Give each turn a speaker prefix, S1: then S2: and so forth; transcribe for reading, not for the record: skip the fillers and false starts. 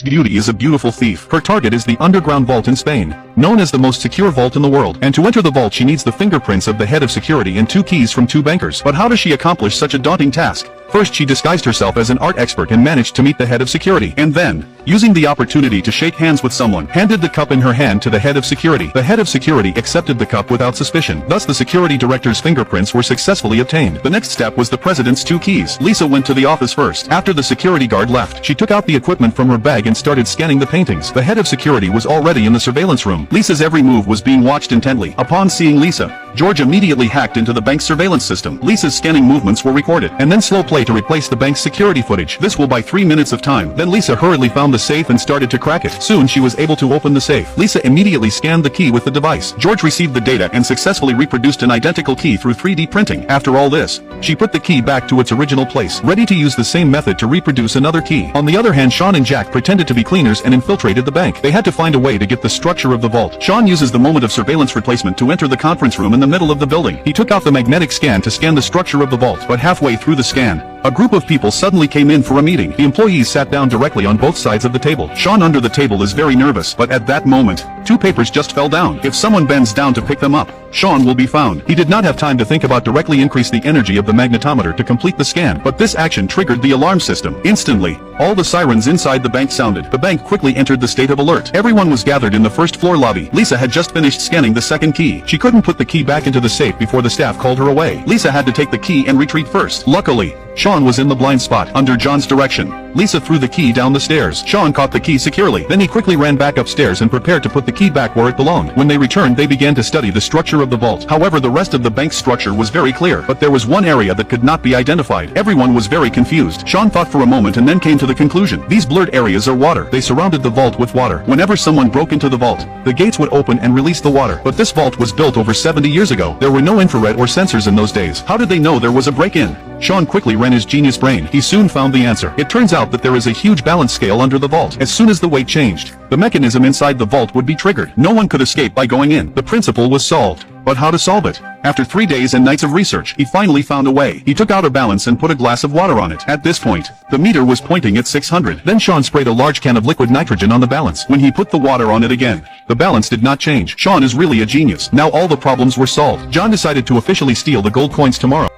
S1: beauty is a beautiful thief. Her target is the underground vault in Spain, known as the most secure vault in the world. And to enter the vault she needs the fingerprints of the head of security and 2 keys from 2 bankers. But how does she accomplish such a daunting task? First she disguised herself as an art expert and managed to meet the head of security. And then, using the opportunity to shake hands with someone, handed the cup in her hand to the head of security. The head of security accepted the cup without suspicion. Thus the security director's fingerprints were successfully obtained. The next step was the president's 2 keys. Lisa went to the office first. After the security guard left, she took out the equipment from her bag and started scanning the paintings. The head of security was already in the surveillance room. Lisa's every move was being watched intently. Upon seeing Lisa, George immediately hacked into the bank's surveillance system. Lisa's scanning movements were recorded, and then slow play to replace the bank's security footage. This will buy 3 minutes of time. Then Lisa hurriedly found the safe and started to crack it. Soon she was able to open the safe. Lisa immediately scanned the key with the device. George received the data and successfully reproduced an identical key through 3D printing. After all this, she put the key back to its original place, ready to use the same method to reproduce another key. On the other hand, Sean and Jack pretended to be cleaners and infiltrated the bank. They had to find a way to get the structure of the vault. Sean uses the moment of surveillance replacement to enter the conference room in the middle of the building. He took out the magnetic scan to scan the structure of the vault, but halfway through the scan, a group of people suddenly came in for a meeting. The employees sat down directly on both sides of the table. Sean under the table is very nervous, but at that moment, 2 papers just fell down. If someone bends down to pick them up, Sean will be found. He did not have time to think about directly increase the energy of the magnetometer to complete the scan, but this action triggered the alarm system. Instantly, all the sirens inside the bank sounded. The bank quickly entered the state of alert. Everyone was gathered in the first floor lobby. Lisa had just finished scanning the second key. She couldn't put the key back into the safe before the staff called her away. Lisa had to take the key and retreat first. Luckily, Sean was in the blind spot. Under John's direction, Lisa threw the key down the stairs. Sean caught the key securely. Then he quickly ran back upstairs and prepared to put the key back where it belonged. When they returned, they began to study the structure of the vault. However, the rest of the bank's structure was very clear, but there was one area that could not be identified. Everyone was very confused. Sean thought for a moment and then came to the conclusion. These blurred areas are water. They surrounded the vault with water. Whenever someone broke into the vault, the gates would open and release the water. But this vault was built over 70 years ago. There were no infrared or sensors in those days. How did they know there was a break-in? Sean quickly ran his genius brain. He soon found the answer. It turns out that there is a huge balance scale under the vault. As soon as the weight changed, the mechanism inside the vault would be triggered. No one could escape by going in. The principle was solved. But how to solve it? After 3 days and nights of research, he finally found a way. He took out a balance and put a glass of water on it. At this point, the meter was pointing at 600. Then Sean sprayed a large can of liquid nitrogen on the balance. When he put the water on it again, the balance did not change. Sean is really a genius. Now all the problems were solved. John decided to officially steal the gold coins tomorrow.